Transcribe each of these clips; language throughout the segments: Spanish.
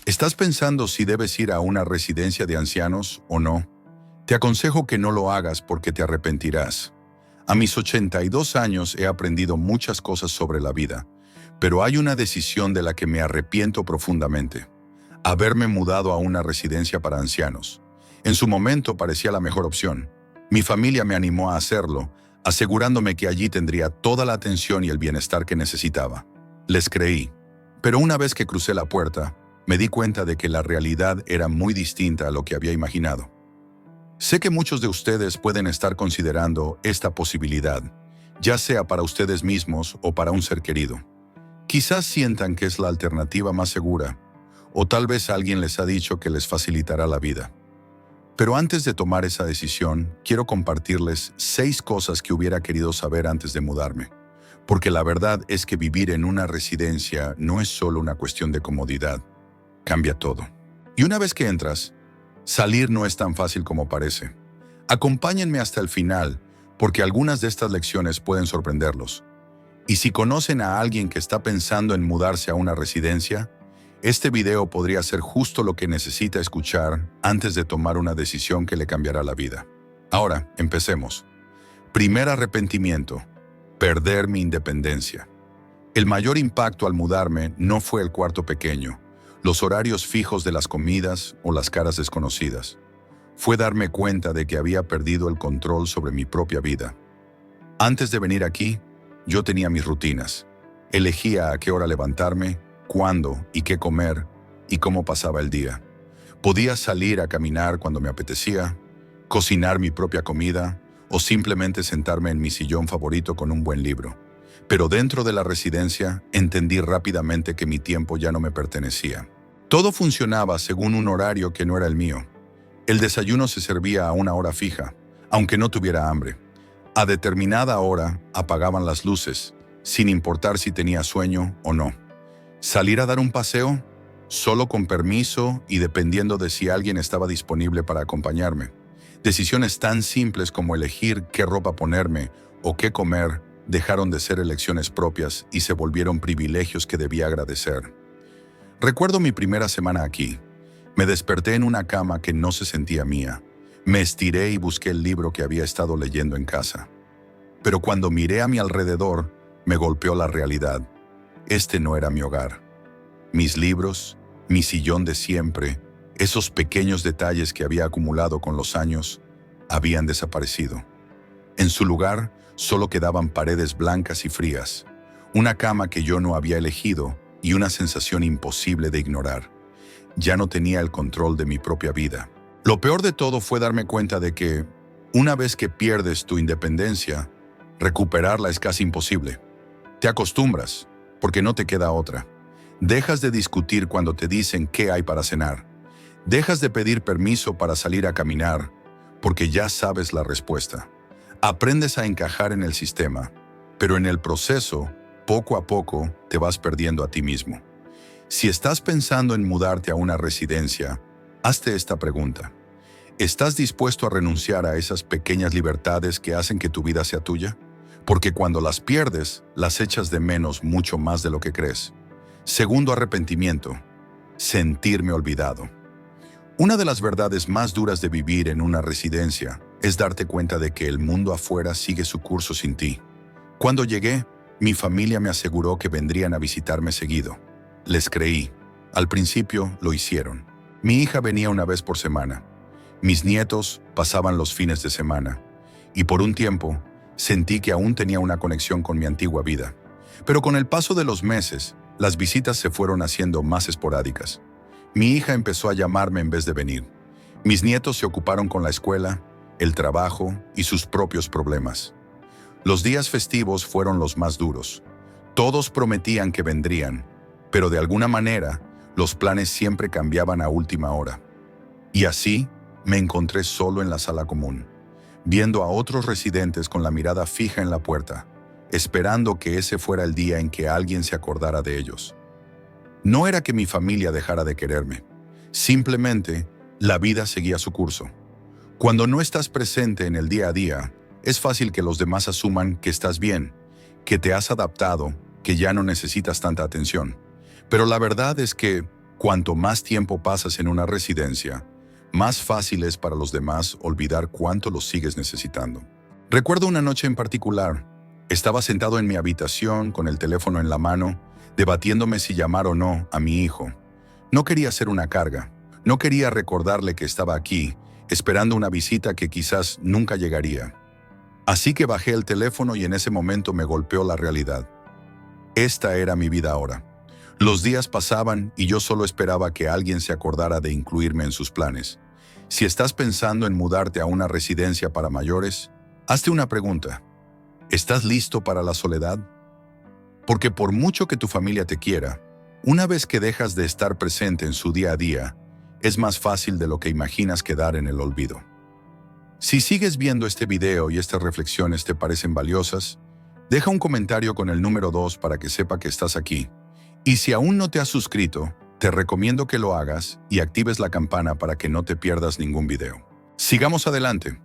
¿Estás pensando si debes ir a una residencia de ancianos o no? Te aconsejo que no lo hagas porque te arrepentirás. A mis 82 años he aprendido muchas cosas sobre la vida, pero hay una decisión de la que me arrepiento profundamente: haberme mudado a una residencia para ancianos. En su momento parecía la mejor opción. Mi familia me animó a hacerlo, asegurándome que allí tendría toda la atención y el bienestar que necesitaba. Les creí. Pero una vez que crucé la puerta, me di cuenta de que la realidad era muy distinta a lo que había imaginado. Sé que muchos de ustedes pueden estar considerando esta posibilidad, ya sea para ustedes mismos o para un ser querido. Quizás sientan que es la alternativa más segura, o tal vez alguien les ha dicho que les facilitará la vida. Pero antes de tomar esa decisión, quiero compartirles 6 cosas que hubiera querido saber antes de mudarme. Porque la verdad es que vivir en una residencia no es solo una cuestión de comodidad. Cambia todo. Y una vez que entras, salir no es tan fácil como parece. Acompáñenme hasta el final, porque algunas de estas lecciones pueden sorprenderlos. Y si conocen a alguien que está pensando en mudarse a una residencia, este video podría ser justo lo que necesita escuchar antes de tomar una decisión que le cambiará la vida. Ahora, empecemos. Primer arrepentimiento: perder mi independencia. El mayor impacto al mudarme no fue el cuarto pequeño, los horarios fijos de las comidas o las caras desconocidas. Fue darme cuenta de que había perdido el control sobre mi propia vida. Antes de venir aquí, yo tenía mis rutinas. Elegía a qué hora levantarme, cuándo y qué comer y cómo pasaba el día. Podía salir a caminar cuando me apetecía, cocinar mi propia comida o simplemente sentarme en mi sillón favorito con un buen libro. Pero dentro de la residencia entendí rápidamente que mi tiempo ya no me pertenecía. Todo funcionaba según un horario que no era el mío. El desayuno se servía a una hora fija, aunque no tuviera hambre. A determinada hora apagaban las luces, sin importar si tenía sueño o no. Salir a dar un paseo, solo con permiso y dependiendo de si alguien estaba disponible para acompañarme. Decisiones tan simples como elegir qué ropa ponerme o qué comer dejaron de ser elecciones propias y se volvieron privilegios que debía agradecer. Recuerdo mi primera semana aquí. Me desperté en una cama que no se sentía mía. Me estiré y busqué el libro que había estado leyendo en casa. Pero cuando miré a mi alrededor, me golpeó la realidad. Este no era mi hogar. Mis libros, mi sillón de siempre, esos pequeños detalles que había acumulado con los años, habían desaparecido. En su lugar, solo quedaban paredes blancas y frías, una cama que yo no había elegido y una sensación imposible de ignorar. Ya no tenía el control de mi propia vida. Lo peor de todo fue darme cuenta de que, una vez que pierdes tu independencia, recuperarla es casi imposible. Te acostumbras, porque no te queda otra. Dejas de discutir cuando te dicen qué hay para cenar. Dejas de pedir permiso para salir a caminar, porque ya sabes la respuesta. Aprendes a encajar en el sistema, pero en el proceso, poco a poco, te vas perdiendo a ti mismo. Si estás pensando en mudarte a una residencia, hazte esta pregunta. ¿Estás dispuesto a renunciar a esas pequeñas libertades que hacen que tu vida sea tuya? Porque cuando las pierdes, las echas de menos mucho más de lo que crees. Segundo arrepentimiento: sentirme olvidado. Una de las verdades más duras de vivir en una residencia es darte cuenta de que el mundo afuera sigue su curso sin ti. Cuando llegué, mi familia me aseguró que vendrían a visitarme seguido. Les creí. Al principio lo hicieron. Mi hija venía una vez por semana. Mis nietos pasaban los fines de semana. Y por un tiempo, sentí que aún tenía una conexión con mi antigua vida. Pero con el paso de los meses, las visitas se fueron haciendo más esporádicas. Mi hija empezó a llamarme en vez de venir. Mis nietos se ocuparon con la escuela, el trabajo y sus propios problemas. Los días festivos fueron los más duros. Todos prometían que vendrían, pero de alguna manera, los planes siempre cambiaban a última hora. Y así, me encontré solo en la sala común, viendo a otros residentes con la mirada fija en la puerta, esperando que ese fuera el día en que alguien se acordara de ellos. No era que mi familia dejara de quererme. Simplemente, la vida seguía su curso. Cuando no estás presente en el día a día, es fácil que los demás asuman que estás bien, que te has adaptado, que ya no necesitas tanta atención. Pero la verdad es que Cuanto más tiempo pasas en una residencia, más fácil es para los demás olvidar cuánto los sigues necesitando. Recuerdo una noche en particular. Estaba sentado en mi habitación con el teléfono en la mano, debatiéndome si llamar o no a mi hijo. No quería ser una carga. No quería recordarle que estaba aquí, esperando una visita que quizás nunca llegaría. Así que bajé el teléfono y en ese momento me golpeó la realidad. Esta era mi vida ahora. Los días pasaban y yo solo esperaba que alguien se acordara de incluirme en sus planes. Si estás pensando en mudarte a una residencia para mayores, hazte una pregunta. ¿Estás listo para la soledad? Porque por mucho que tu familia te quiera, una vez que dejas de estar presente en su día a día, es más fácil de lo que imaginas quedar en el olvido. Si sigues viendo este video y estas reflexiones te parecen valiosas, deja un comentario con el número 2 para que sepa que estás aquí. Y si aún no te has suscrito, te recomiendo que lo hagas y actives la campana para que no te pierdas ningún video. Sigamos adelante.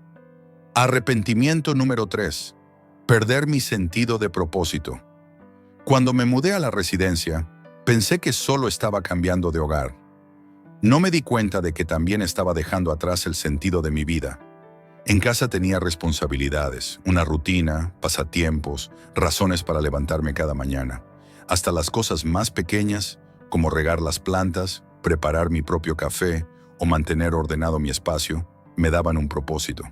Arrepentimiento número 3. Perder mi sentido de propósito. Cuando me mudé a la residencia, pensé que solo estaba cambiando de hogar. No me di cuenta de que también estaba dejando atrás el sentido de mi vida. En casa tenía responsabilidades, una rutina, pasatiempos, razones para levantarme cada mañana. Hasta las cosas más pequeñas, como regar las plantas, preparar mi propio café o mantener ordenado mi espacio, me daban un propósito.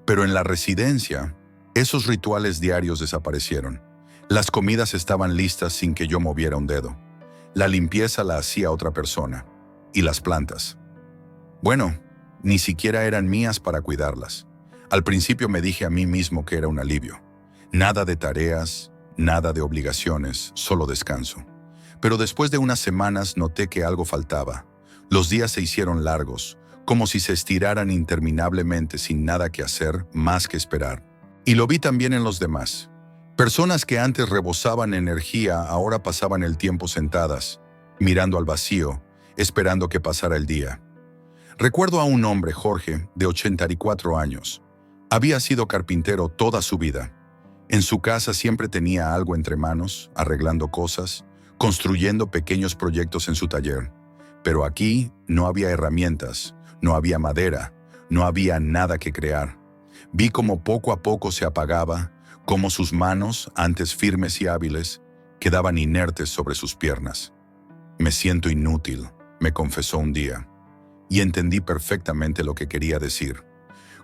Pero en la residencia, esos rituales diarios desaparecieron. Las comidas estaban listas sin que yo moviera un dedo. La limpieza la hacía otra persona. Y las plantas. Bueno, ni siquiera eran mías para cuidarlas. Al principio me dije a mí mismo que era un alivio. Nada de tareas, nada de obligaciones, solo descanso. Pero después de unas semanas noté que algo faltaba. Los días se hicieron largos, como si se estiraran interminablemente sin nada que hacer más que esperar. Y lo vi también en los demás. Personas que antes rebosaban energía ahora pasaban el tiempo sentadas, mirando al vacío, esperando que pasara el día. Recuerdo a un hombre, Jorge, de 84 años. Había sido carpintero toda su vida. En su casa siempre tenía algo entre manos, arreglando cosas, construyendo pequeños proyectos en su taller. Pero aquí no había herramientas, no había madera, no había nada que crear. Vi cómo poco a poco se apagaba, cómo sus manos, antes firmes y hábiles, quedaban inertes sobre sus piernas. Me siento inútil, me confesó un día, y entendí perfectamente lo que quería decir.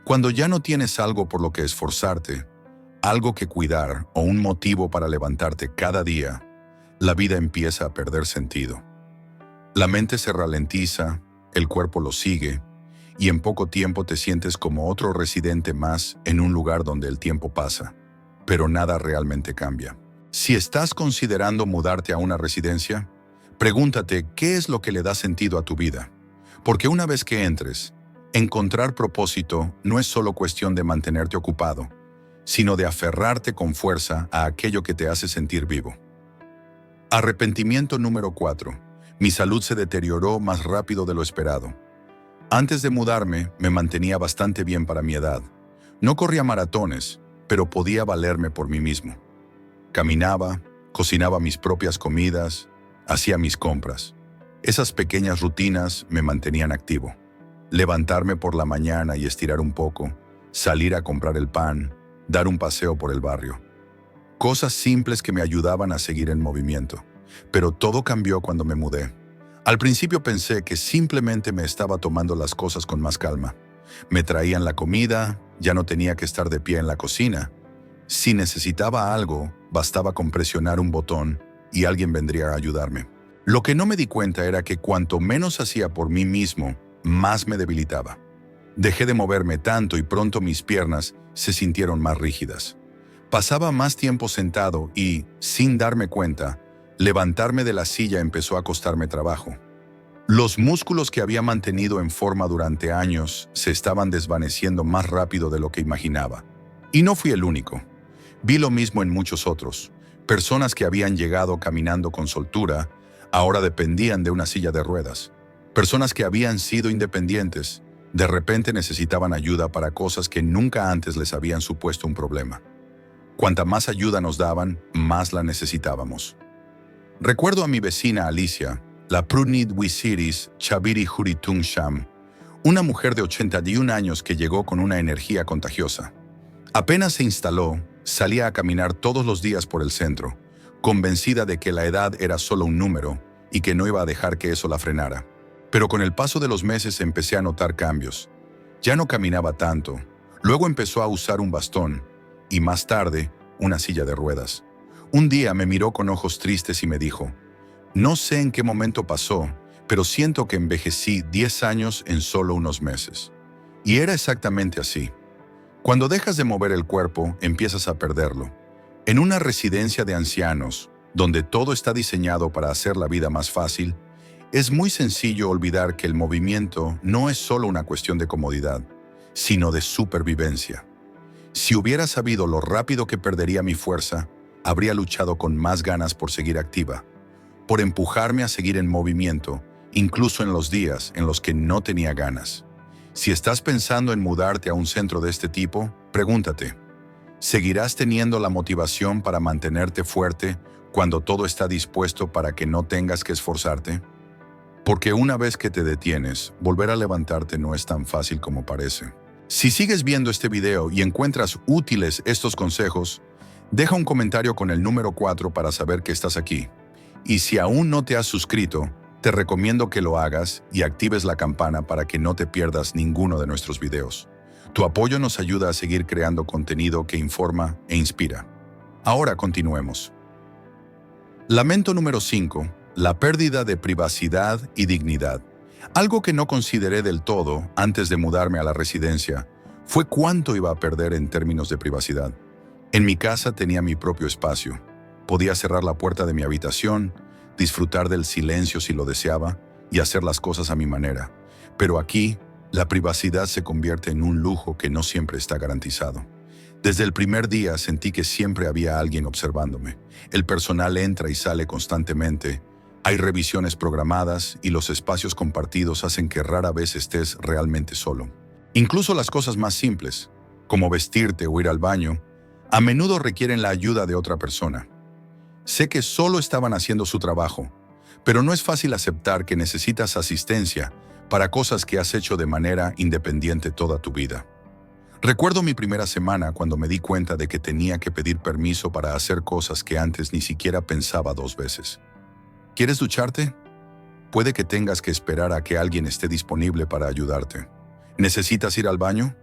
Cuando ya no tienes algo por lo que esforzarte, algo que cuidar o un motivo para levantarte cada día, la vida empieza a perder sentido. La mente se ralentiza, el cuerpo lo sigue, y en poco tiempo te sientes como otro residente más en un lugar donde el tiempo pasa, pero nada realmente cambia. Si estás considerando mudarte a una residencia, pregúntate qué es lo que le da sentido a tu vida. Porque una vez que entres, encontrar propósito no es solo cuestión de mantenerte ocupado, sino de aferrarte con fuerza a aquello que te hace sentir vivo. Arrepentimiento número 4. Mi salud se deterioró más rápido de lo esperado. Antes de mudarme, me mantenía bastante bien para mi edad. No corría maratones, pero podía valerme por mí mismo. Caminaba, cocinaba mis propias comidas, hacía mis compras. Esas pequeñas rutinas me mantenían activo. Levantarme por la mañana y estirar un poco, salir a comprar el pan, dar un paseo por el barrio. Cosas simples que me ayudaban a seguir en movimiento. Pero todo cambió cuando me mudé. Al principio pensé que simplemente me estaba tomando las cosas con más calma. Me traían la comida, ya no tenía que estar de pie en la cocina. Si necesitaba algo, bastaba con presionar un botón y alguien vendría a ayudarme. Lo que no me di cuenta era que cuanto menos hacía por mí mismo, más me debilitaba. Dejé de moverme tanto y pronto mis piernas se sintieron más rígidas. Pasaba más tiempo sentado y, sin darme cuenta, levantarme de la silla empezó a costarme trabajo. Los músculos que había mantenido en forma durante años se estaban desvaneciendo más rápido de lo que imaginaba. Y no fui el único. Vi lo mismo en muchos otros. Personas que habían llegado caminando con soltura, ahora dependían de una silla de ruedas. Personas que habían sido independientes, de repente necesitaban ayuda para cosas que nunca antes les habían supuesto un problema. Cuanta más ayuda nos daban, más la necesitábamos. Recuerdo a mi vecina Alicia, la Prunit Wisiris Chaviri Juritung Sham, una mujer de 81 años que llegó con una energía contagiosa. Apenas se instaló, salía a caminar todos los días por el centro, convencida de que la edad era solo un número y que no iba a dejar que eso la frenara. Pero con el paso de los meses empecé a notar cambios. Ya no caminaba tanto, luego empezó a usar un bastón y más tarde una silla de ruedas. Un día me miró con ojos tristes y me dijo: «No sé en qué momento pasó, pero siento que envejecí 10 años en solo unos meses». Y era exactamente así. Cuando dejas de mover el cuerpo, empiezas a perderlo. En una residencia de ancianos, donde todo está diseñado para hacer la vida más fácil, es muy sencillo olvidar que el movimiento no es solo una cuestión de comodidad, sino de supervivencia. Si hubiera sabido lo rápido que perdería mi fuerza, habría luchado con más ganas por seguir activa, por empujarme a seguir en movimiento, incluso en los días en los que no tenía ganas. Si estás pensando en mudarte a un centro de este tipo, pregúntate: ¿seguirás teniendo la motivación para mantenerte fuerte cuando todo está dispuesto para que no tengas que esforzarte? Porque una vez que te detienes, volver a levantarte no es tan fácil como parece. Si sigues viendo este video y encuentras útiles estos consejos, deja un comentario con el número 4 para saber que estás aquí. Y si aún no te has suscrito, te recomiendo que lo hagas y actives la campana para que no te pierdas ninguno de nuestros videos. Tu apoyo nos ayuda a seguir creando contenido que informa e inspira. Ahora continuemos. Lamento número 5. La pérdida de privacidad y dignidad. Algo que no consideré del todo antes de mudarme a la residencia fue cuánto iba a perder en términos de privacidad. En mi casa tenía mi propio espacio. Podía cerrar la puerta de mi habitación, disfrutar del silencio si lo deseaba y hacer las cosas a mi manera. Pero aquí, la privacidad se convierte en un lujo que no siempre está garantizado. Desde el primer día sentí que siempre había alguien observándome. El personal entra y sale constantemente. Hay revisiones programadas y los espacios compartidos hacen que rara vez estés realmente solo. Incluso las cosas más simples, como vestirte o ir al baño, a menudo requieren la ayuda de otra persona. Sé que solo estaban haciendo su trabajo, pero no es fácil aceptar que necesitas asistencia para cosas que has hecho de manera independiente toda tu vida. Recuerdo mi primera semana cuando me di cuenta de que tenía que pedir permiso para hacer cosas que antes ni siquiera pensaba 2 veces. ¿Quieres ducharte? Puede que tengas que esperar a que alguien esté disponible para ayudarte. ¿Necesitas ir al baño?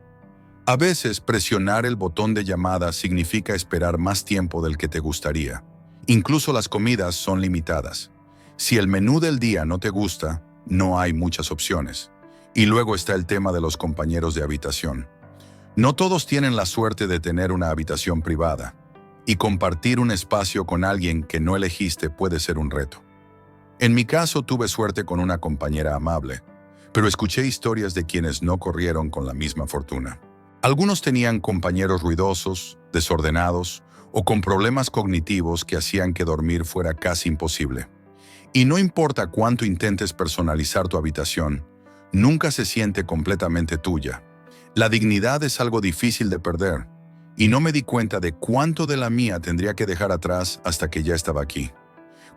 A veces, presionar el botón de llamada significa esperar más tiempo del que te gustaría. Incluso las comidas son limitadas. Si el menú del día no te gusta, no hay muchas opciones. Y luego está el tema de los compañeros de habitación. No todos tienen la suerte de tener una habitación privada, y compartir un espacio con alguien que no elegiste puede ser un reto. En mi caso tuve suerte con una compañera amable, pero escuché historias de quienes no corrieron con la misma fortuna. Algunos tenían compañeros ruidosos, desordenados o con problemas cognitivos que hacían que dormir fuera casi imposible. Y no importa cuánto intentes personalizar tu habitación, nunca se siente completamente tuya. La dignidad es algo difícil de perder, y no me di cuenta de cuánto de la mía tendría que dejar atrás hasta que ya estaba aquí.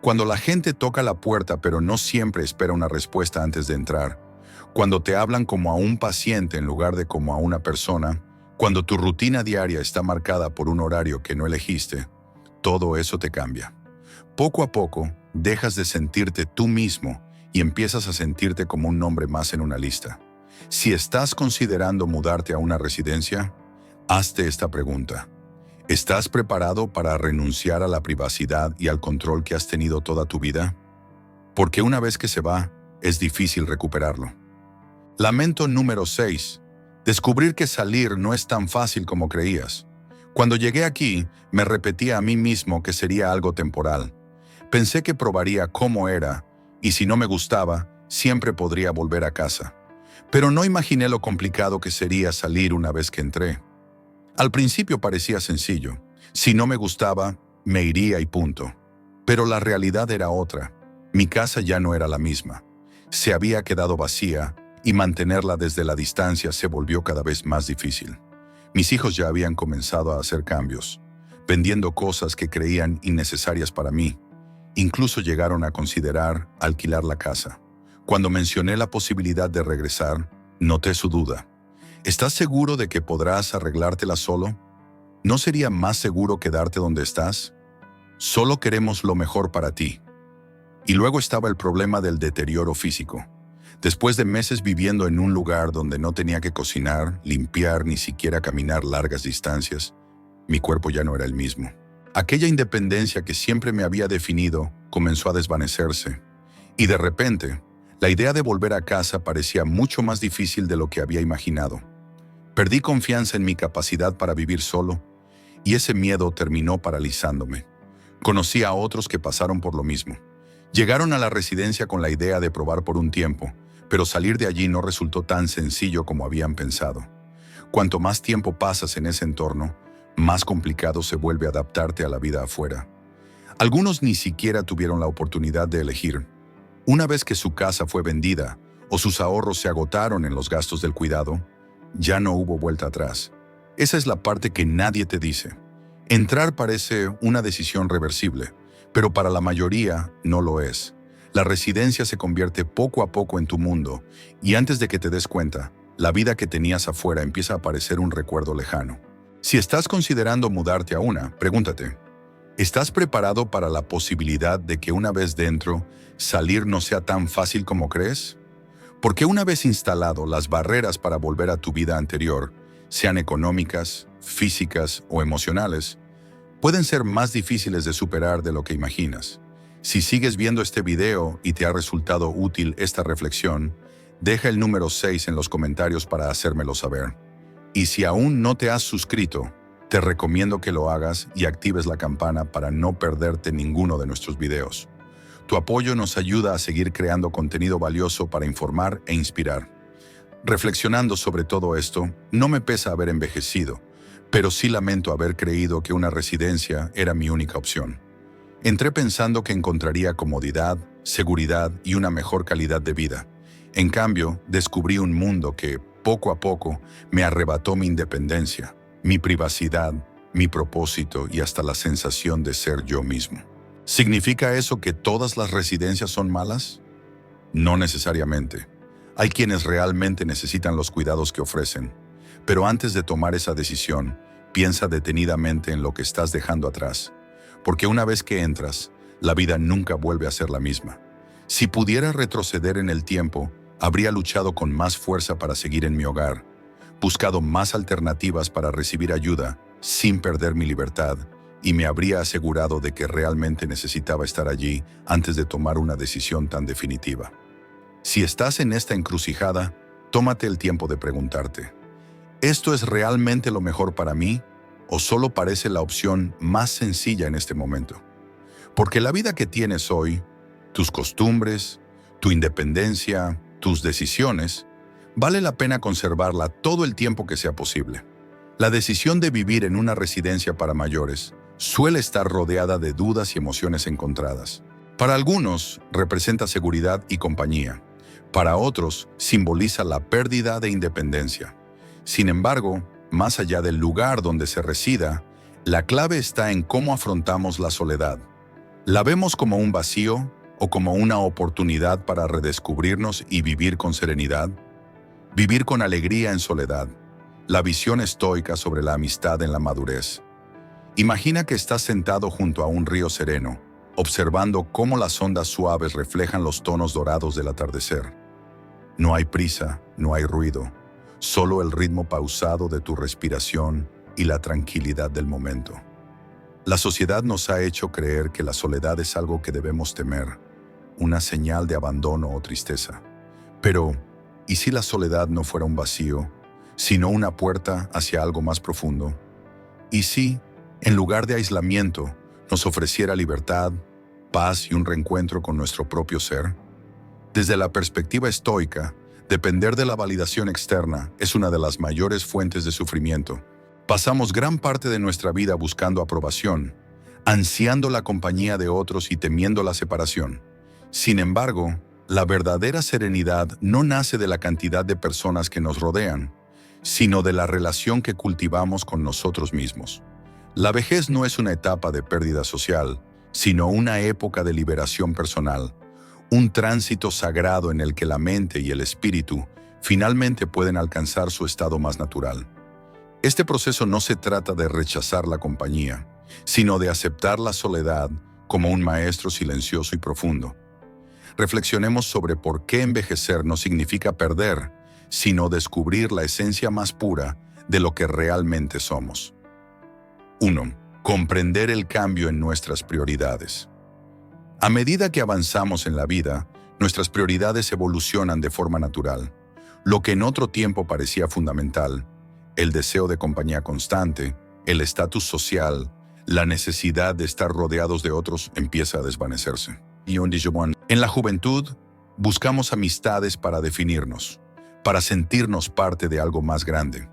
Cuando la gente toca la puerta pero no siempre espera una respuesta antes de entrar, cuando te hablan como a un paciente en lugar de como a una persona, cuando tu rutina diaria está marcada por un horario que no elegiste, todo eso te cambia. Poco a poco, dejas de sentirte tú mismo y empiezas a sentirte como un nombre más en una lista. Si estás considerando mudarte a una residencia, hazte esta pregunta. ¿Estás preparado para renunciar a la privacidad y al control que has tenido toda tu vida? Porque una vez que se va, es difícil recuperarlo. Lamento número 6. Descubrir que salir no es tan fácil como creías. Cuando llegué aquí, me repetía a mí mismo que sería algo temporal. Pensé que probaría cómo era, y si no me gustaba, siempre podría volver a casa. Pero no imaginé lo complicado que sería salir una vez que entré. Al principio parecía sencillo. Si no me gustaba, me iría y punto. Pero la realidad era otra. Mi casa ya no era la misma. Se había quedado vacía y mantenerla desde la distancia se volvió cada vez más difícil. Mis hijos ya habían comenzado a hacer cambios, vendiendo cosas que creían innecesarias para mí, Incluso llegaron a considerar alquilar la casa. Cuando mencioné la posibilidad de regresar, noté su duda. ¿Estás seguro de que podrás arreglártela solo? ¿No sería más seguro quedarte donde estás? Solo queremos lo mejor para ti. Y luego estaba el problema del deterioro físico. Después de meses viviendo en un lugar donde no tenía que cocinar, limpiar, ni siquiera caminar largas distancias, mi cuerpo ya no era el mismo. Aquella independencia que siempre me había definido comenzó a desvanecerse. Y de repente, la idea de volver a casa parecía mucho más difícil de lo que había imaginado. Perdí confianza en mi capacidad para vivir solo, y ese miedo terminó paralizándome. Conocí a otros que pasaron por lo mismo. Llegaron a la residencia con la idea de probar por un tiempo, pero salir de allí no resultó tan sencillo como habían pensado. Cuanto más tiempo pasas en ese entorno, más complicado se vuelve adaptarte a la vida afuera. Algunos ni siquiera tuvieron la oportunidad de elegir. Una vez que su casa fue vendida o sus ahorros se agotaron en los gastos del cuidado, ya no hubo vuelta atrás. Esa es la parte que nadie te dice. Entrar parece una decisión reversible, pero para la mayoría no lo es. La residencia se convierte poco a poco en tu mundo y antes de que te des cuenta, la vida que tenías afuera empieza a parecer un recuerdo lejano. Si estás considerando mudarte a una, pregúntate, ¿estás preparado para la posibilidad de que una vez dentro, salir no sea tan fácil como crees? Porque una vez instalado, las barreras para volver a tu vida anterior, sean económicas, físicas o emocionales, pueden ser más difíciles de superar de lo que imaginas. Si sigues viendo este video y te ha resultado útil esta reflexión, deja el número 6 en los comentarios para hacérmelo saber. Y si aún no te has suscrito, te recomiendo que lo hagas y actives la campana para no perderte ninguno de nuestros videos. Tu apoyo nos ayuda a seguir creando contenido valioso para informar e inspirar. Reflexionando sobre todo esto, no me pesa haber envejecido, pero sí lamento haber creído que una residencia era mi única opción. Entré pensando que encontraría comodidad, seguridad y una mejor calidad de vida. En cambio, descubrí un mundo que, poco a poco, me arrebató mi independencia, mi privacidad, mi propósito y hasta la sensación de ser yo mismo. ¿Significa eso que todas las residencias son malas? No necesariamente. Hay quienes realmente necesitan los cuidados que ofrecen. Pero antes de tomar esa decisión, piensa detenidamente en lo que estás dejando atrás. Porque una vez que entras, la vida nunca vuelve a ser la misma. Si pudiera retroceder en el tiempo, habría luchado con más fuerza para seguir en mi hogar, buscado más alternativas para recibir ayuda sin perder mi libertad, y me habría asegurado de que realmente necesitaba estar allí antes de tomar una decisión tan definitiva. Si estás en esta encrucijada, tómate el tiempo de preguntarte, ¿esto es realmente lo mejor para mí o solo parece la opción más sencilla en este momento? Porque la vida que tienes hoy, tus costumbres, tu independencia, tus decisiones, vale la pena conservarla todo el tiempo que sea posible. La decisión de vivir en una residencia para mayores suele estar rodeada de dudas y emociones encontradas. Para algunos, representa seguridad y compañía. Para otros, simboliza la pérdida de independencia. Sin embargo, más allá del lugar donde se resida, la clave está en cómo afrontamos la soledad. ¿La vemos como un vacío o como una oportunidad para redescubrirnos y vivir con serenidad? Vivir con alegría en soledad. La visión estoica sobre la amistad en la madurez. Imagina que estás sentado junto a un río sereno, observando cómo las ondas suaves reflejan los tonos dorados del atardecer. No hay prisa, no hay ruido, solo el ritmo pausado de tu respiración y la tranquilidad del momento. La sociedad nos ha hecho creer que la soledad es algo que debemos temer, una señal de abandono o tristeza. Pero, ¿y si la soledad no fuera un vacío, sino una puerta hacia algo más profundo? ¿Y si, en lugar de aislamiento, nos ofreciera libertad, paz y un reencuentro con nuestro propio ser? Desde la perspectiva estoica, depender de la validación externa es una de las mayores fuentes de sufrimiento. Pasamos gran parte de nuestra vida buscando aprobación, ansiando la compañía de otros y temiendo la separación. Sin embargo, la verdadera serenidad no nace de la cantidad de personas que nos rodean, sino de la relación que cultivamos con nosotros mismos. La vejez no es una etapa de pérdida social, sino una época de liberación personal, un tránsito sagrado en el que la mente y el espíritu finalmente pueden alcanzar su estado más natural. Este proceso no se trata de rechazar la compañía, sino de aceptar la soledad como un maestro silencioso y profundo. Reflexionemos sobre por qué envejecer no significa perder, sino descubrir la esencia más pura de lo que realmente somos. 1. Comprender el cambio en nuestras prioridades. A medida que avanzamos en la vida, nuestras prioridades evolucionan de forma natural. Lo que en otro tiempo parecía fundamental, el deseo de compañía constante, el estatus social, la necesidad de estar rodeados de otros, empieza a desvanecerse. En la juventud, buscamos amistades para definirnos, para sentirnos parte de algo más grande.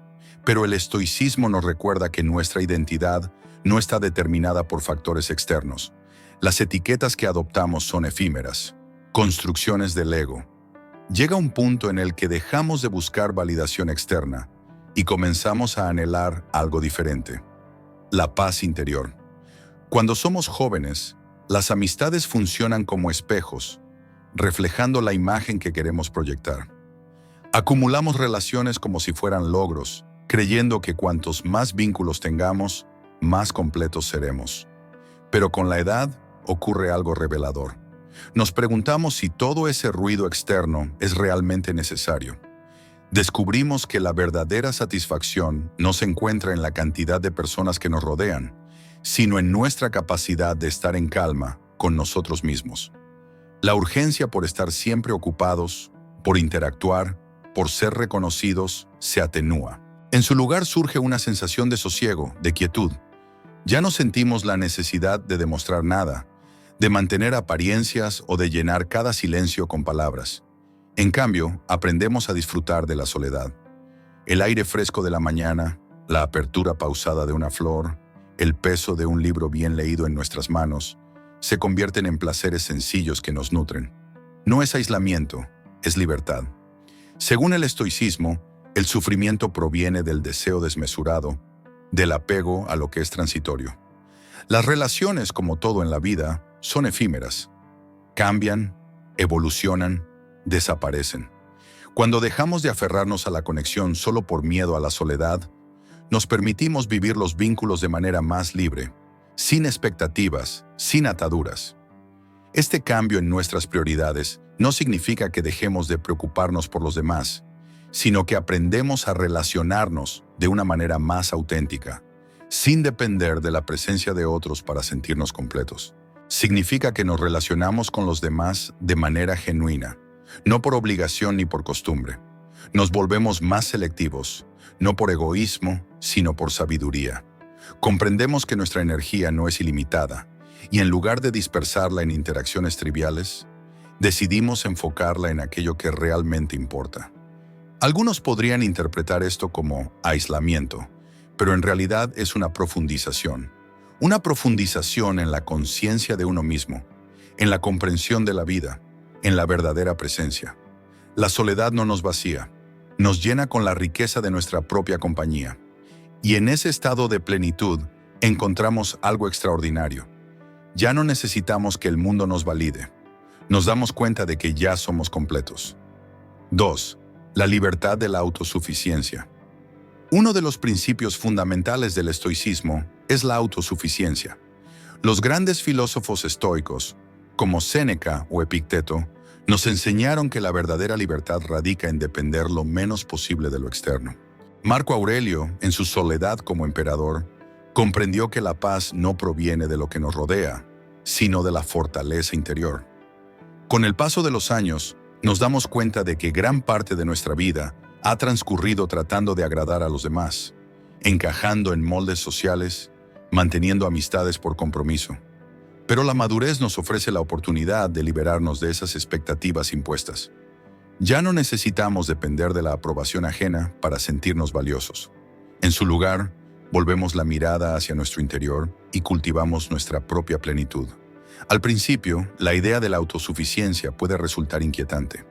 Pero el estoicismo nos recuerda que nuestra identidad no está determinada por factores externos. Las etiquetas que adoptamos son efímeras, construcciones del ego. Llega un punto en el que dejamos de buscar validación externa y comenzamos a anhelar algo diferente: la paz interior. Cuando somos jóvenes, las amistades funcionan como espejos, reflejando la imagen que queremos proyectar. Acumulamos relaciones como si fueran logros, creyendo que cuantos más vínculos tengamos, más completos seremos. Pero con la edad ocurre algo revelador. Nos preguntamos si todo ese ruido externo es realmente necesario. Descubrimos que la verdadera satisfacción no se encuentra en la cantidad de personas que nos rodean, sino en nuestra capacidad de estar en calma con nosotros mismos. La urgencia por estar siempre ocupados, por interactuar, por ser reconocidos, se atenúa. En su lugar surge una sensación de sosiego, de quietud. Ya no sentimos la necesidad de demostrar nada, de mantener apariencias o de llenar cada silencio con palabras. En cambio, aprendemos a disfrutar de la soledad. El aire fresco de la mañana, la apertura pausada de una flor, el peso de un libro bien leído en nuestras manos, se convierten en placeres sencillos que nos nutren. No es aislamiento, es libertad. Según el estoicismo, el sufrimiento proviene del deseo desmesurado, del apego a lo que es transitorio. Las relaciones, como todo en la vida, son efímeras. Cambian, evolucionan, desaparecen. Cuando dejamos de aferrarnos a la conexión solo por miedo a la soledad, nos permitimos vivir los vínculos de manera más libre, sin expectativas, sin ataduras. Este cambio en nuestras prioridades no significa que dejemos de preocuparnos por los demás, sino que aprendemos a relacionarnos de una manera más auténtica, sin depender de la presencia de otros para sentirnos completos. Significa que nos relacionamos con los demás de manera genuina, no por obligación ni por costumbre. Nos volvemos más selectivos, no por egoísmo, sino por sabiduría. Comprendemos que nuestra energía no es ilimitada, y en lugar de dispersarla en interacciones triviales, decidimos enfocarla en aquello que realmente importa. Algunos podrían interpretar esto como aislamiento, pero en realidad es una profundización en la conciencia de uno mismo, en la comprensión de la vida, en la verdadera presencia. La soledad no nos vacía, nos llena con la riqueza de nuestra propia compañía. Y en ese estado de plenitud encontramos algo extraordinario. Ya no necesitamos que el mundo nos valide. Nos damos cuenta de que ya somos completos. 2. La libertad de la autosuficiencia. Uno de los principios fundamentales del estoicismo es la autosuficiencia. Los grandes filósofos estoicos, como Séneca o Epicteto, nos enseñaron que la verdadera libertad radica en depender lo menos posible de lo externo. Marco Aurelio, en su soledad como emperador, comprendió que la paz no proviene de lo que nos rodea, sino de la fortaleza interior. Con el paso de los años, nos damos cuenta de que gran parte de nuestra vida ha transcurrido tratando de agradar a los demás, encajando en moldes sociales, manteniendo amistades por compromiso. Pero la madurez nos ofrece la oportunidad de liberarnos de esas expectativas impuestas. Ya no necesitamos depender de la aprobación ajena para sentirnos valiosos. En su lugar, volvemos la mirada hacia nuestro interior y cultivamos nuestra propia plenitud. Al principio, la idea de la autosuficiencia puede resultar inquietante.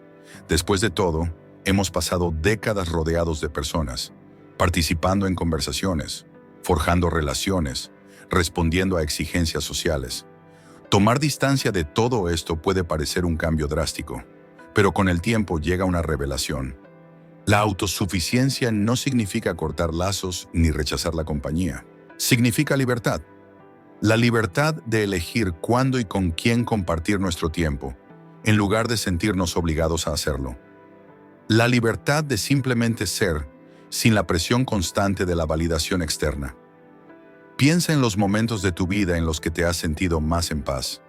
Después de todo, hemos pasado décadas rodeados de personas, participando en conversaciones, forjando relaciones, respondiendo a exigencias sociales. Tomar distancia de todo esto puede parecer un cambio drástico, pero con el tiempo llega una revelación. La autosuficiencia no significa cortar lazos ni rechazar la compañía. Significa libertad. La libertad de elegir cuándo y con quién compartir nuestro tiempo, en lugar de sentirnos obligados a hacerlo. La libertad de simplemente ser, sin la presión constante de la validación externa. Piensa en los momentos de tu vida en los que te has sentido más en paz.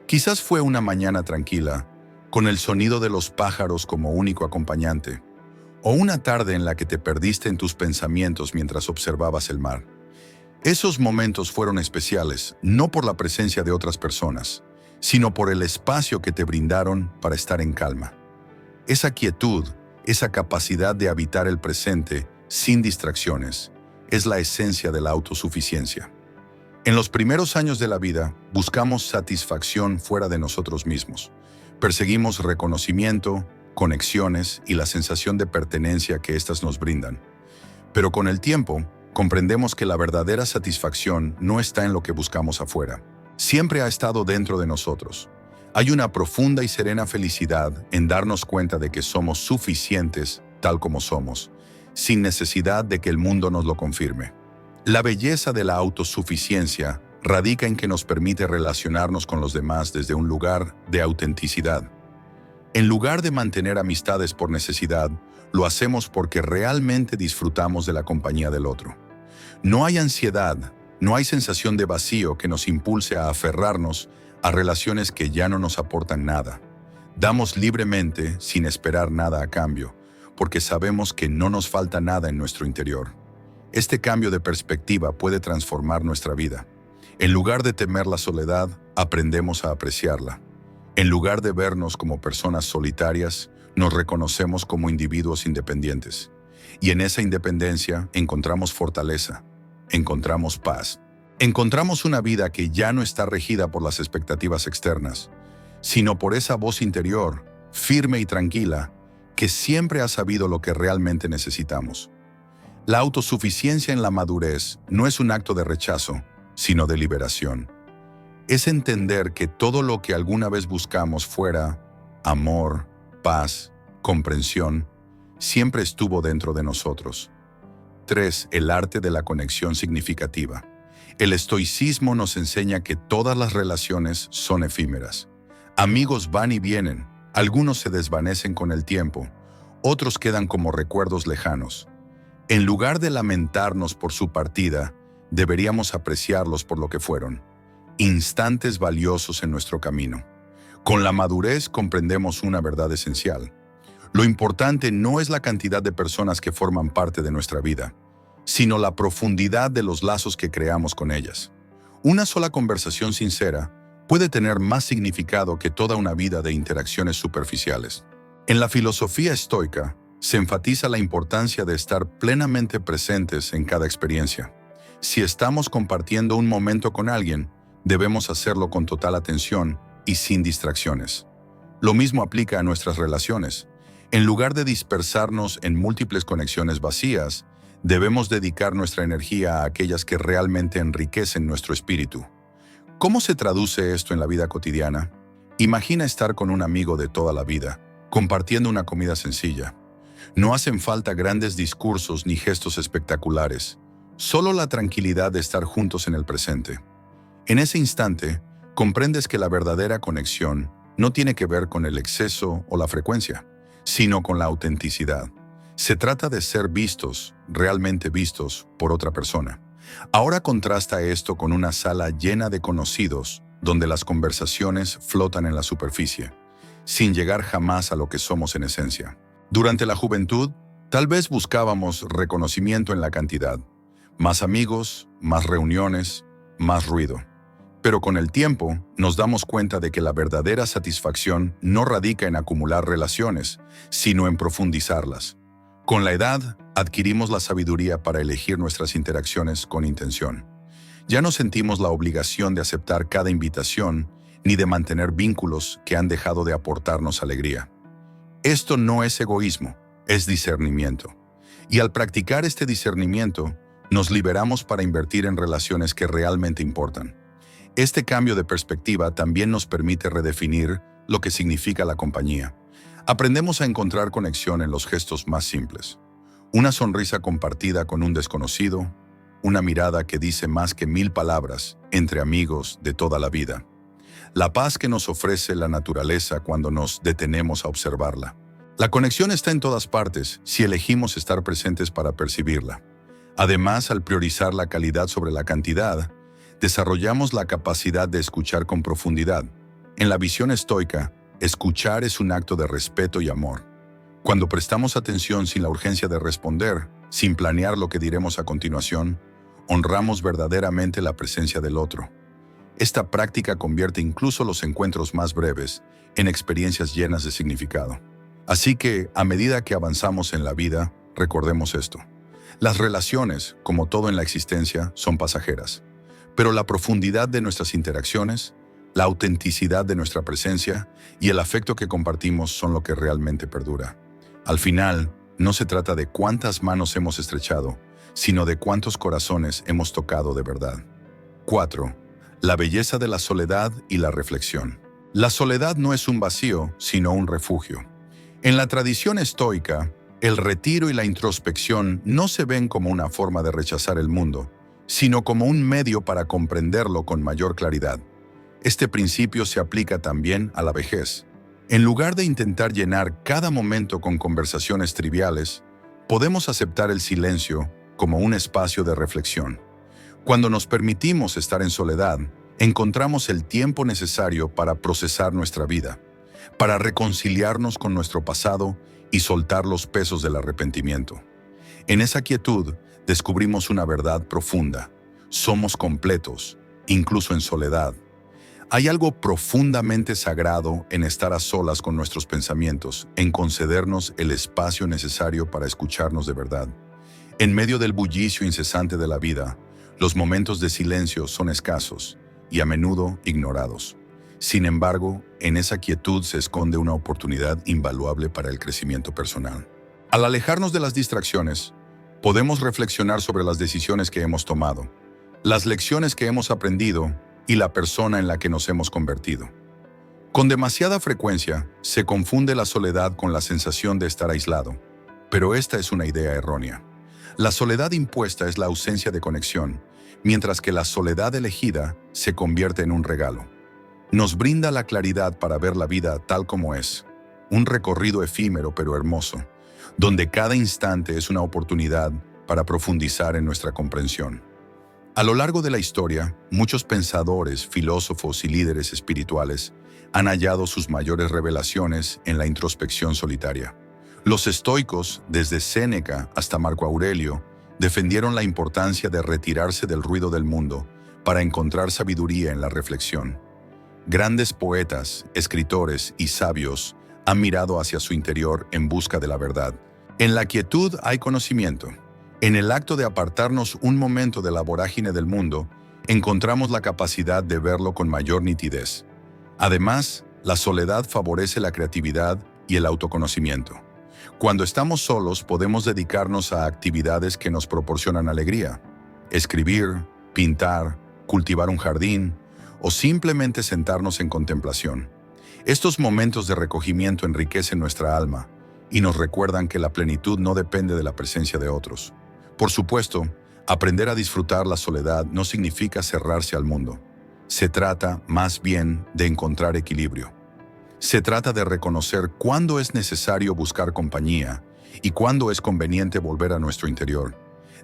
Quizás fue una mañana tranquila, con el sonido de los pájaros como único acompañante, o una tarde en la que te perdiste en tus pensamientos mientras observabas el mar. Esos momentos fueron especiales, no por la presencia de otras personas, sino por el espacio que te brindaron para estar en calma. Esa quietud, esa capacidad de habitar el presente sin distracciones, es la esencia de la autosuficiencia. En los primeros años de la vida, buscamos satisfacción fuera de nosotros mismos. Perseguimos reconocimiento, conexiones y la sensación de pertenencia que éstas nos brindan. Pero con el tiempo, comprendemos que la verdadera satisfacción no está en lo que buscamos afuera. Siempre ha estado dentro de nosotros. Hay una profunda y serena felicidad en darnos cuenta de que somos suficientes tal como somos, sin necesidad de que el mundo nos lo confirme. La belleza de la autosuficiencia radica en que nos permite relacionarnos con los demás desde un lugar de autenticidad. En lugar de mantener amistades por necesidad, lo hacemos porque realmente disfrutamos de la compañía del otro. No hay ansiedad, no hay sensación de vacío que nos impulse a aferrarnos a relaciones que ya no nos aportan nada. Damos libremente, sin esperar nada a cambio, porque sabemos que no nos falta nada en nuestro interior. Este cambio de perspectiva puede transformar nuestra vida. En lugar de temer la soledad, aprendemos a apreciarla. En lugar de vernos como personas solitarias, nos reconocemos como individuos independientes. Y en esa independencia encontramos fortaleza, encontramos paz. Encontramos una vida que ya no está regida por las expectativas externas, sino por esa voz interior, firme y tranquila, que siempre ha sabido lo que realmente necesitamos. La autosuficiencia en la madurez no es un acto de rechazo, sino de liberación. Es entender que todo lo que alguna vez buscamos fuera amor, paz, comprensión, siempre estuvo dentro de nosotros. 3. El arte de la conexión significativa. El estoicismo nos enseña que todas las relaciones son efímeras. Amigos van y vienen, algunos se desvanecen con el tiempo, otros quedan como recuerdos lejanos. En lugar de lamentarnos por su partida, deberíamos apreciarlos por lo que fueron, instantes valiosos en nuestro camino. Con la madurez comprendemos una verdad esencial. Lo importante no es la cantidad de personas que forman parte de nuestra vida, sino la profundidad de los lazos que creamos con ellas. Una sola conversación sincera puede tener más significado que toda una vida de interacciones superficiales. En la filosofía estoica, se enfatiza la importancia de estar plenamente presentes en cada experiencia. Si estamos compartiendo un momento con alguien, debemos hacerlo con total atención y sin distracciones. Lo mismo aplica a nuestras relaciones. En lugar de dispersarnos en múltiples conexiones vacías, debemos dedicar nuestra energía a aquellas que realmente enriquecen nuestro espíritu. ¿Cómo se traduce esto en la vida cotidiana? Imagina estar con un amigo de toda la vida, compartiendo una comida sencilla. No hacen falta grandes discursos ni gestos espectaculares, solo la tranquilidad de estar juntos en el presente. En ese instante, comprendes que la verdadera conexión no tiene que ver con el exceso o la frecuencia, sino con la autenticidad. Se trata de ser vistos, realmente vistos, por otra persona. Ahora contrasta esto con una sala llena de conocidos, donde las conversaciones flotan en la superficie, sin llegar jamás a lo que somos en esencia. Durante la juventud, tal vez buscábamos reconocimiento en la cantidad. Más amigos, más reuniones, más ruido. Pero con el tiempo, nos damos cuenta de que la verdadera satisfacción no radica en acumular relaciones, sino en profundizarlas. Con la edad, adquirimos la sabiduría para elegir nuestras interacciones con intención. Ya no sentimos la obligación de aceptar cada invitación, ni de mantener vínculos que han dejado de aportarnos alegría. Esto no es egoísmo, es discernimiento. Y al practicar este discernimiento, nos liberamos para invertir en relaciones que realmente importan. Este cambio de perspectiva también nos permite redefinir lo que significa la compañía. Aprendemos a encontrar conexión en los gestos más simples. Una sonrisa compartida con un desconocido, una mirada que dice más que 1000 palabras entre amigos de toda la vida. La paz que nos ofrece la naturaleza cuando nos detenemos a observarla. La conexión está en todas partes si elegimos estar presentes para percibirla. Además, al priorizar la calidad sobre la cantidad, desarrollamos la capacidad de escuchar con profundidad. En la visión estoica, escuchar es un acto de respeto y amor. Cuando prestamos atención sin la urgencia de responder, sin planear lo que diremos a continuación, honramos verdaderamente la presencia del otro. Esta práctica convierte incluso los encuentros más breves en experiencias llenas de significado. Así que, a medida que avanzamos en la vida, recordemos esto. Las relaciones, como todo en la existencia, son pasajeras. Pero la profundidad de nuestras interacciones, la autenticidad de nuestra presencia y el afecto que compartimos son lo que realmente perdura. Al final, no se trata de cuántas manos hemos estrechado, sino de cuántos corazones hemos tocado de verdad. 4. La belleza de la soledad y la reflexión. La soledad no es un vacío, sino un refugio. En la tradición estoica, el retiro y la introspección no se ven como una forma de rechazar el mundo, sino como un medio para comprenderlo con mayor claridad. Este principio se aplica también a la vejez. En lugar de intentar llenar cada momento con conversaciones triviales, podemos aceptar el silencio como un espacio de reflexión. Cuando nos permitimos estar en soledad, encontramos el tiempo necesario para procesar nuestra vida, para reconciliarnos con nuestro pasado y soltar los pesos del arrepentimiento. En esa quietud, descubrimos una verdad profunda. Somos completos, incluso en soledad. Hay algo profundamente sagrado en estar a solas con nuestros pensamientos, en concedernos el espacio necesario para escucharnos de verdad. En medio del bullicio incesante de la vida, los momentos de silencio son escasos y a menudo ignorados. Sin embargo, en esa quietud se esconde una oportunidad invaluable para el crecimiento personal. Al alejarnos de las distracciones, podemos reflexionar sobre las decisiones que hemos tomado, las lecciones que hemos aprendido y la persona en la que nos hemos convertido. Con demasiada frecuencia, se confunde la soledad con la sensación de estar aislado, pero esta es una idea errónea. La soledad impuesta es la ausencia de conexión, mientras que la soledad elegida se convierte en un regalo. Nos brinda la claridad para ver la vida tal como es, un recorrido efímero pero hermoso, donde cada instante es una oportunidad para profundizar en nuestra comprensión. A lo largo de la historia, muchos pensadores, filósofos y líderes espirituales han hallado sus mayores revelaciones en la introspección solitaria. Los estoicos, desde Séneca hasta Marco Aurelio, defendieron la importancia de retirarse del ruido del mundo para encontrar sabiduría en la reflexión. Grandes poetas, escritores y sabios han mirado hacia su interior en busca de la verdad. En la quietud hay conocimiento. En el acto de apartarnos un momento de la vorágine del mundo, encontramos la capacidad de verlo con mayor nitidez. Además, la soledad favorece la creatividad y el autoconocimiento. Cuando estamos solos, podemos dedicarnos a actividades que nos proporcionan alegría. Escribir, pintar, cultivar un jardín o simplemente sentarnos en contemplación. Estos momentos de recogimiento enriquecen nuestra alma y nos recuerdan que la plenitud no depende de la presencia de otros. Por supuesto, aprender a disfrutar la soledad no significa cerrarse al mundo. Se trata, más bien, de encontrar equilibrio. Se trata de reconocer cuándo es necesario buscar compañía y cuándo es conveniente volver a nuestro interior.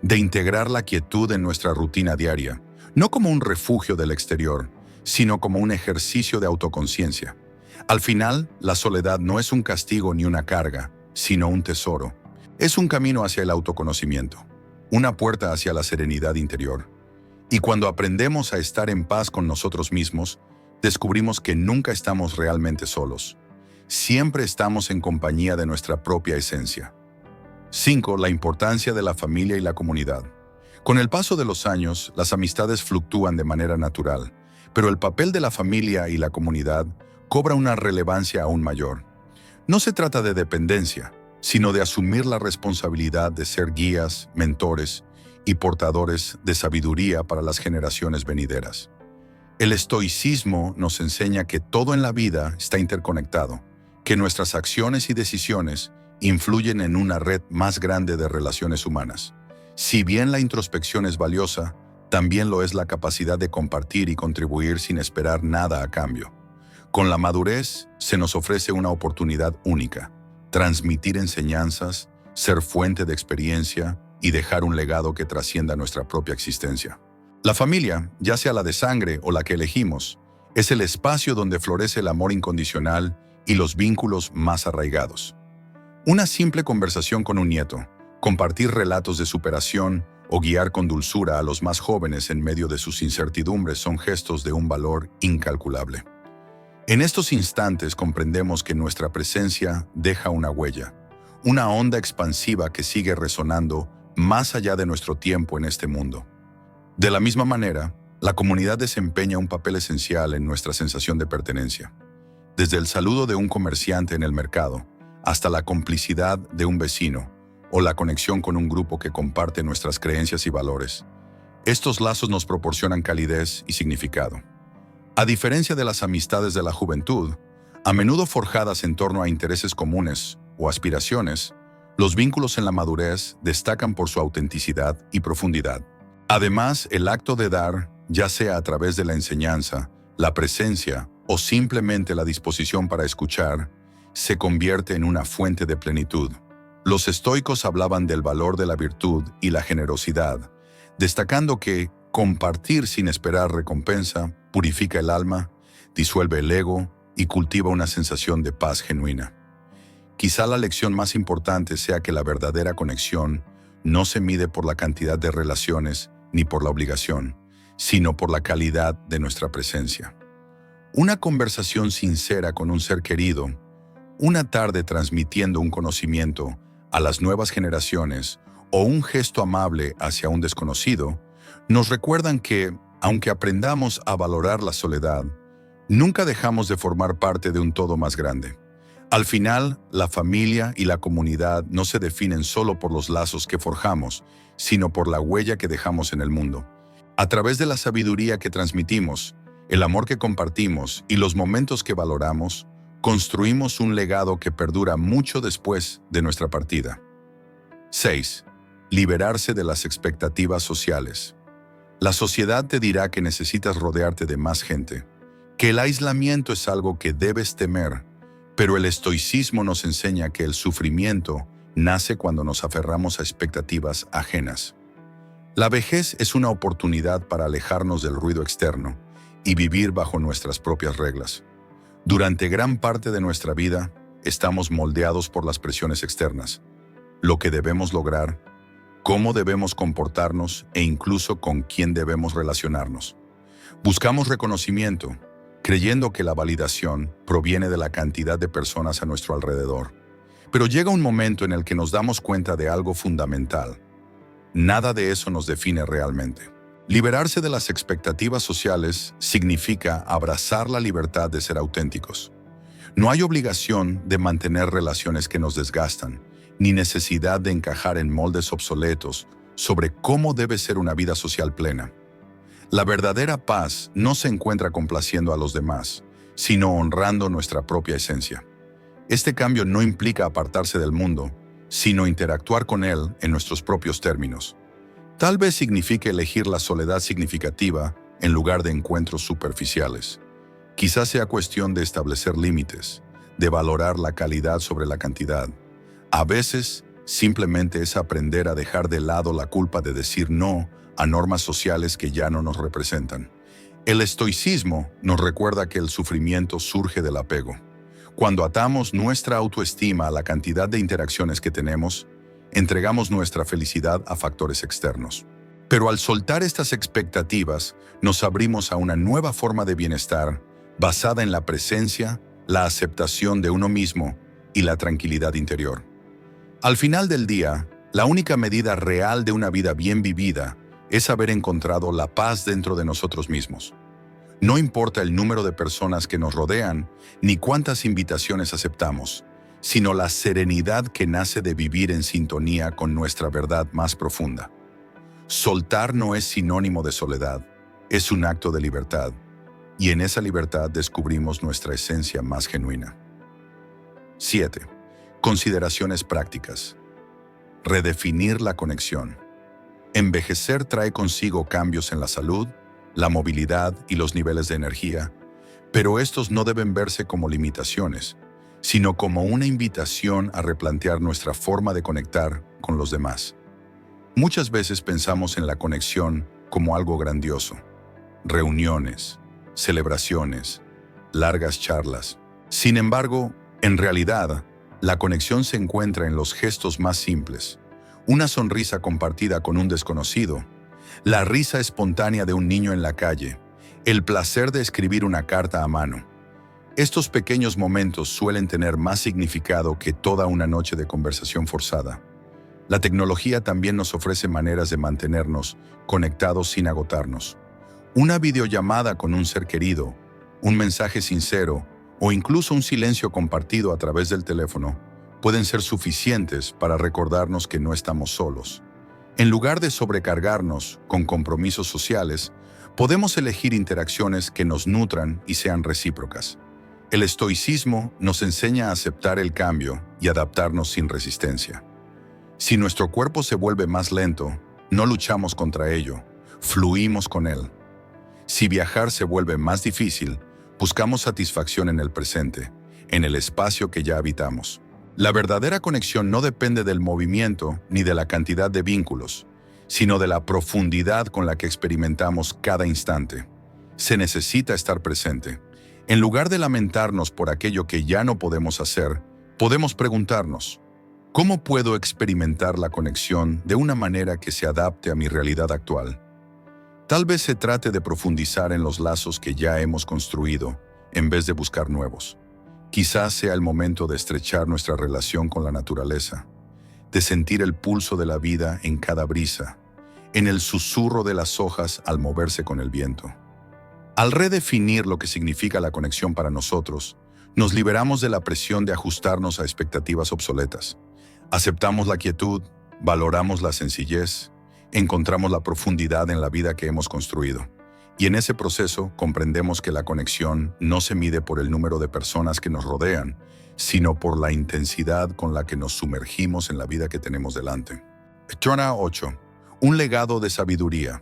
De integrar la quietud en nuestra rutina diaria, no como un refugio del exterior, sino como un ejercicio de autoconciencia. Al final, la soledad no es un castigo ni una carga, sino un tesoro. Es un camino hacia el autoconocimiento, una puerta hacia la serenidad interior. Y cuando aprendemos a estar en paz con nosotros mismos, descubrimos que nunca estamos realmente solos. Siempre estamos en compañía de nuestra propia esencia. 5. La importancia de la familia y la comunidad. Con el paso de los años, las amistades fluctúan de manera natural, pero el papel de la familia y la comunidad cobra una relevancia aún mayor. No se trata de dependencia, sino de asumir la responsabilidad de ser guías, mentores y portadores de sabiduría para las generaciones venideras. El estoicismo nos enseña que todo en la vida está interconectado, que nuestras acciones y decisiones influyen en una red más grande de relaciones humanas. Si bien la introspección es valiosa, también lo es la capacidad de compartir y contribuir sin esperar nada a cambio. Con la madurez se nos ofrece una oportunidad única: transmitir enseñanzas, ser fuente de experiencia y dejar un legado que trascienda nuestra propia existencia. La familia, ya sea la de sangre o la que elegimos, es el espacio donde florece el amor incondicional y los vínculos más arraigados. Una simple conversación con un nieto, compartir relatos de superación o guiar con dulzura a los más jóvenes en medio de sus incertidumbres son gestos de un valor incalculable. En estos instantes comprendemos que nuestra presencia deja una huella, una onda expansiva que sigue resonando más allá de nuestro tiempo en este mundo. De la misma manera, la comunidad desempeña un papel esencial en nuestra sensación de pertenencia. Desde el saludo de un comerciante en el mercado, hasta la complicidad de un vecino, o la conexión con un grupo que comparte nuestras creencias y valores. Estos lazos nos proporcionan calidez y significado. A diferencia de las amistades de la juventud, a menudo forjadas en torno a intereses comunes o aspiraciones, los vínculos en la madurez destacan por su autenticidad y profundidad. Además, el acto de dar, ya sea a través de la enseñanza, la presencia o simplemente la disposición para escuchar, se convierte en una fuente de plenitud. Los estoicos hablaban del valor de la virtud y la generosidad, destacando que compartir sin esperar recompensa purifica el alma, disuelve el ego y cultiva una sensación de paz genuina. Quizá la lección más importante sea que la verdadera conexión no se mide por la cantidad de relaciones ni por la obligación, sino por la calidad de nuestra presencia. Una conversación sincera con un ser querido, una tarde transmitiendo un conocimiento a las nuevas generaciones o un gesto amable hacia un desconocido, nos recuerdan que, aunque aprendamos a valorar la soledad, nunca dejamos de formar parte de un todo más grande. Al final, la familia y la comunidad no se definen solo por los lazos que forjamos, sino por la huella que dejamos en el mundo. A través de la sabiduría que transmitimos, el amor que compartimos y los momentos que valoramos, construimos un legado que perdura mucho después de nuestra partida. 6. Liberarse de las expectativas sociales. La sociedad te dirá que necesitas rodearte de más gente, que el aislamiento es algo que debes temer, pero el estoicismo nos enseña que el sufrimiento nace cuando nos aferramos a expectativas ajenas. La vejez es una oportunidad para alejarnos del ruido externo y vivir bajo nuestras propias reglas. Durante gran parte de nuestra vida, estamos moldeados por las presiones externas, lo que debemos lograr, cómo debemos comportarnos e incluso con quién debemos relacionarnos. Buscamos reconocimiento, creyendo que la validación proviene de la cantidad de personas a nuestro alrededor. Pero llega un momento en el que nos damos cuenta de algo fundamental. Nada de eso nos define realmente. Liberarse de las expectativas sociales significa abrazar la libertad de ser auténticos. No hay obligación de mantener relaciones que nos desgastan, ni necesidad de encajar en moldes obsoletos sobre cómo debe ser una vida social plena. La verdadera paz no se encuentra complaciendo a los demás, sino honrando nuestra propia esencia. Este cambio no implica apartarse del mundo, sino interactuar con él en nuestros propios términos. Tal vez signifique elegir la soledad significativa en lugar de encuentros superficiales. Quizás sea cuestión de establecer límites, de valorar la calidad sobre la cantidad. A veces, simplemente es aprender a dejar de lado la culpa de decir no a normas sociales que ya no nos representan. El estoicismo nos recuerda que el sufrimiento surge del apego. Cuando atamos nuestra autoestima a la cantidad de interacciones que tenemos, entregamos nuestra felicidad a factores externos. Pero al soltar estas expectativas, nos abrimos a una nueva forma de bienestar basada en la presencia, la aceptación de uno mismo y la tranquilidad interior. Al final del día, la única medida real de una vida bien vivida es haber encontrado la paz dentro de nosotros mismos. No importa el número de personas que nos rodean, ni cuántas invitaciones aceptamos, sino la serenidad que nace de vivir en sintonía con nuestra verdad más profunda. Soltar no es sinónimo de soledad, es un acto de libertad. y en esa libertad descubrimos nuestra esencia más genuina. 7. Consideraciones prácticas. Redefinir la conexión. Envejecer trae consigo cambios en la salud, la movilidad y los niveles de energía, pero estos no deben verse como limitaciones, sino como una invitación a replantear nuestra forma de conectar con los demás. Muchas veces pensamos en la conexión como algo grandioso. Reuniones, celebraciones, largas charlas. Sin embargo, en realidad, la conexión se encuentra en los gestos más simples. Una sonrisa compartida con un desconocido, la risa espontánea de un niño en la calle, el placer de escribir una carta a mano. Estos pequeños momentos suelen tener más significado que toda una noche de conversación forzada. La tecnología también nos ofrece maneras de mantenernos conectados sin agotarnos. Una videollamada con un ser querido, un mensaje sincero o incluso un silencio compartido a través del teléfono pueden ser suficientes para recordarnos que no estamos solos. En lugar de sobrecargarnos con compromisos sociales, podemos elegir interacciones que nos nutran y sean recíprocas. El estoicismo nos enseña a aceptar el cambio y adaptarnos sin resistencia. Si nuestro cuerpo se vuelve más lento, no luchamos contra ello, fluimos con él. Si viajar se vuelve más difícil, buscamos satisfacción en el presente, en el espacio que ya habitamos. La verdadera conexión no depende del movimiento ni de la cantidad de vínculos, sino de la profundidad con la que experimentamos cada instante. Se necesita estar presente. En lugar de lamentarnos por aquello que ya no podemos hacer, podemos preguntarnos: ¿cómo puedo experimentar la conexión de una manera que se adapte a mi realidad actual? Tal vez se trate de profundizar en los lazos que ya hemos construido, en vez de buscar nuevos. Quizás sea el momento de estrechar nuestra relación con la naturaleza, de sentir el pulso de la vida en cada brisa, en el susurro de las hojas al moverse con el viento. Al redefinir lo que significa la conexión para nosotros, nos liberamos de la presión de ajustarnos a expectativas obsoletas. Aceptamos la quietud, valoramos la sencillez, encontramos la profundidad en la vida que hemos construido. Y en ese proceso comprendemos que la conexión no se mide por el número de personas que nos rodean, sino por la intensidad con la que nos sumergimos en la vida que tenemos delante. Trona 8. Un legado de sabiduría.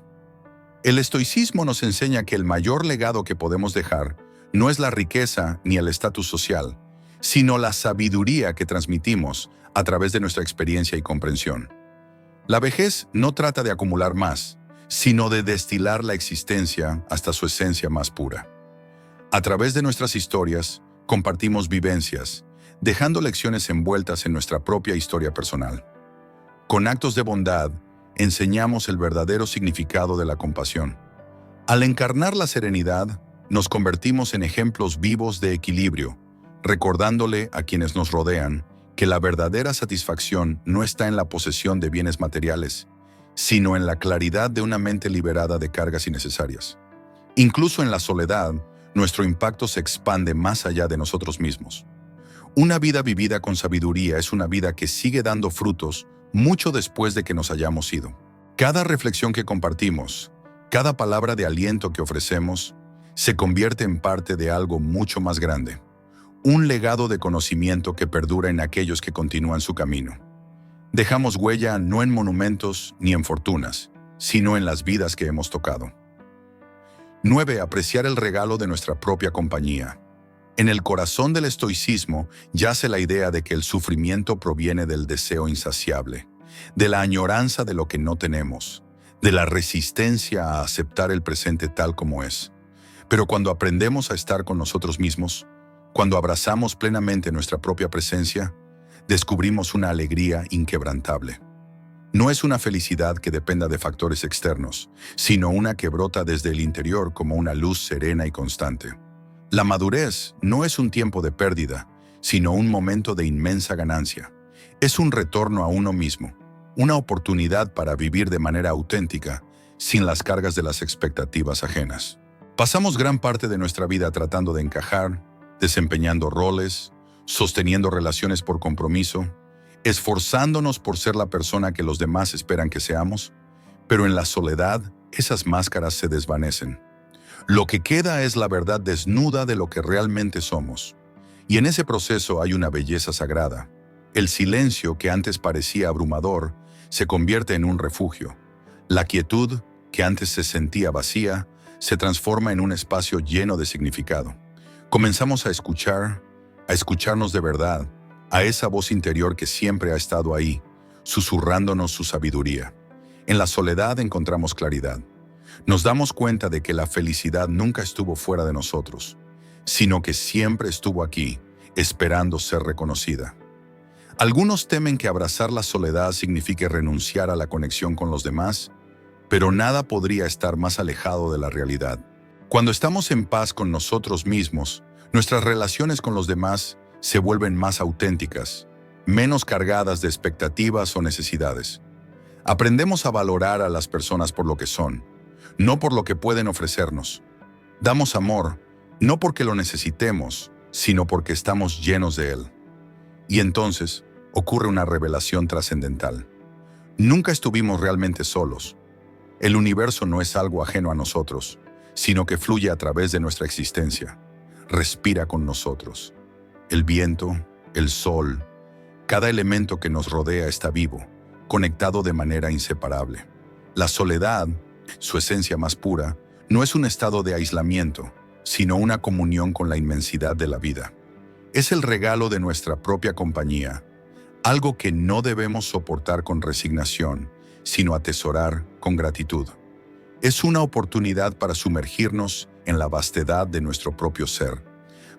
El estoicismo nos enseña que el mayor legado que podemos dejar no es la riqueza ni el estatus social, sino la sabiduría que transmitimos a través de nuestra experiencia y comprensión. La vejez no trata de acumular más, sino de destilar la existencia hasta su esencia más pura. A través de nuestras historias, compartimos vivencias, dejando lecciones envueltas en nuestra propia historia personal. Con actos de bondad, enseñamos el verdadero significado de la compasión. Al encarnar la serenidad, nos convertimos en ejemplos vivos de equilibrio, recordándole a quienes nos rodean que la verdadera satisfacción no está en la posesión de bienes materiales, sino en la claridad de una mente liberada de cargas innecesarias. Incluso en la soledad, nuestro impacto se expande más allá de nosotros mismos. Una vida vivida con sabiduría es una vida que sigue dando frutos mucho después de que nos hayamos ido. Cada reflexión que compartimos, cada palabra de aliento que ofrecemos, se convierte en parte de algo mucho más grande. Un legado de conocimiento que perdura en aquellos que continúan su camino. Dejamos huella no en monumentos ni en fortunas, sino en las vidas que hemos tocado. 9. Apreciar el regalo de nuestra propia compañía. En el corazón del estoicismo yace la idea de que el sufrimiento proviene del deseo insaciable, de la añoranza de lo que no tenemos, de la resistencia a aceptar el presente tal como es. Pero cuando aprendemos a estar con nosotros mismos, cuando abrazamos plenamente nuestra propia presencia, descubrimos una alegría inquebrantable. No es una felicidad que dependa de factores externos, sino una que brota desde el interior como una luz serena y constante. La madurez no es un tiempo de pérdida, sino un momento de inmensa ganancia. Es un retorno a uno mismo, una oportunidad para vivir de manera auténtica, sin las cargas de las expectativas ajenas. Pasamos gran parte de nuestra vida tratando de encajar, desempeñando roles, sosteniendo relaciones por compromiso, esforzándonos por ser la persona que los demás esperan que seamos, pero en la soledad esas máscaras se desvanecen. Lo que queda es la verdad desnuda de lo que realmente somos. Y en ese proceso hay una belleza sagrada. El silencio que antes parecía abrumador se convierte en un refugio. La quietud, que antes se sentía vacía, se transforma en un espacio lleno de significado. Comenzamos a escucharnos de verdad, a esa voz interior que siempre ha estado ahí, susurrándonos su sabiduría. En la soledad encontramos claridad. Nos damos cuenta de que la felicidad nunca estuvo fuera de nosotros, sino que siempre estuvo aquí, esperando ser reconocida. Algunos temen que abrazar la soledad signifique renunciar a la conexión con los demás, pero nada podría estar más alejado de la realidad. Cuando estamos en paz con nosotros mismos, nuestras relaciones con los demás se vuelven más auténticas, menos cargadas de expectativas o necesidades. Aprendemos a valorar a las personas por lo que son, no por lo que pueden ofrecernos. Damos amor, no porque lo necesitemos, sino porque estamos llenos de él. Y entonces ocurre una revelación trascendental. Nunca estuvimos realmente solos. El universo no es algo ajeno a nosotros, sino que fluye a través de nuestra existencia. Respira con nosotros. El viento, el sol, cada elemento que nos rodea está vivo, conectado de manera inseparable. La soledad, su esencia más pura, no es un estado de aislamiento, sino una comunión con la inmensidad de la vida. Es el regalo de nuestra propia compañía, algo que no debemos soportar con resignación, sino atesorar con gratitud. Es una oportunidad para sumergirnos en la vastedad de nuestro propio ser,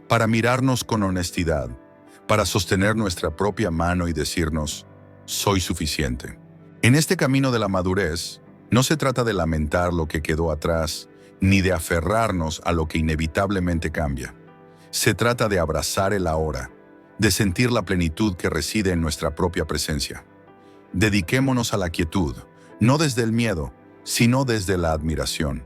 para mirarnos con honestidad, para sostener nuestra propia mano y decirnos, soy suficiente. En este camino de la madurez, no se trata de lamentar lo que quedó atrás, ni de aferrarnos a lo que inevitablemente cambia. Se trata de abrazar el ahora, de sentir la plenitud que reside en nuestra propia presencia. Dediquémonos a la quietud, no desde el miedo, sino desde la admiración.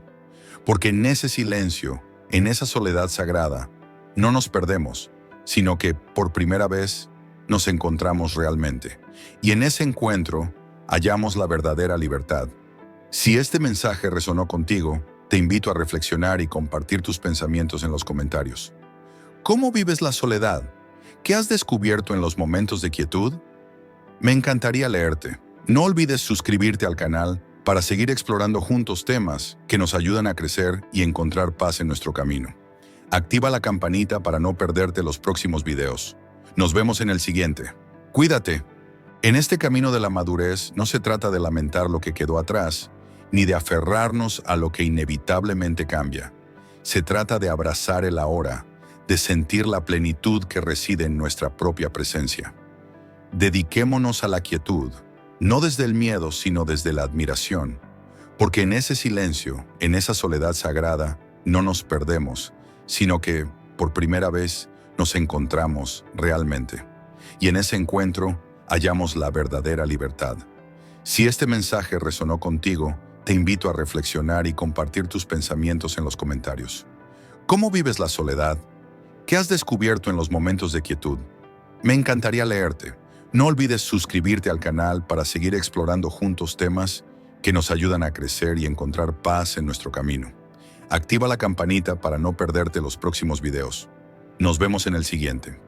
Porque en ese silencio, en esa soledad sagrada, no nos perdemos, sino que, por primera vez, nos encontramos realmente. Y en ese encuentro, hallamos la verdadera libertad. Si este mensaje resonó contigo, te invito a reflexionar y compartir tus pensamientos en los comentarios. ¿Cómo vives la soledad? ¿Qué has descubierto en los momentos de quietud? Me encantaría leerte. No olvides suscribirte al canal para seguir explorando juntos temas que nos ayudan a crecer y encontrar paz en nuestro camino. Activa la campanita para no perderte los próximos videos. Nos vemos en el siguiente. Cuídate. En este camino de la madurez no se trata de lamentar lo que quedó atrás, ni de aferrarnos a lo que inevitablemente cambia. Se trata de abrazar el ahora, de sentir la plenitud que reside en nuestra propia presencia. Dediquémonos a la quietud, no desde el miedo, sino desde la admiración, porque en ese silencio, en esa soledad sagrada, no nos perdemos, sino que, por primera vez, nos encontramos realmente. Y en ese encuentro, hallamos la verdadera libertad. Si este mensaje resonó contigo, te invito a reflexionar y compartir tus pensamientos en los comentarios. ¿Cómo vives la soledad? ¿Qué has descubierto en los momentos de quietud? Me encantaría leerte. No olvides suscribirte al canal para seguir explorando juntos temas que nos ayudan a crecer y encontrar paz en nuestro camino. Activa la campanita para no perderte los próximos videos. Nos vemos en el siguiente.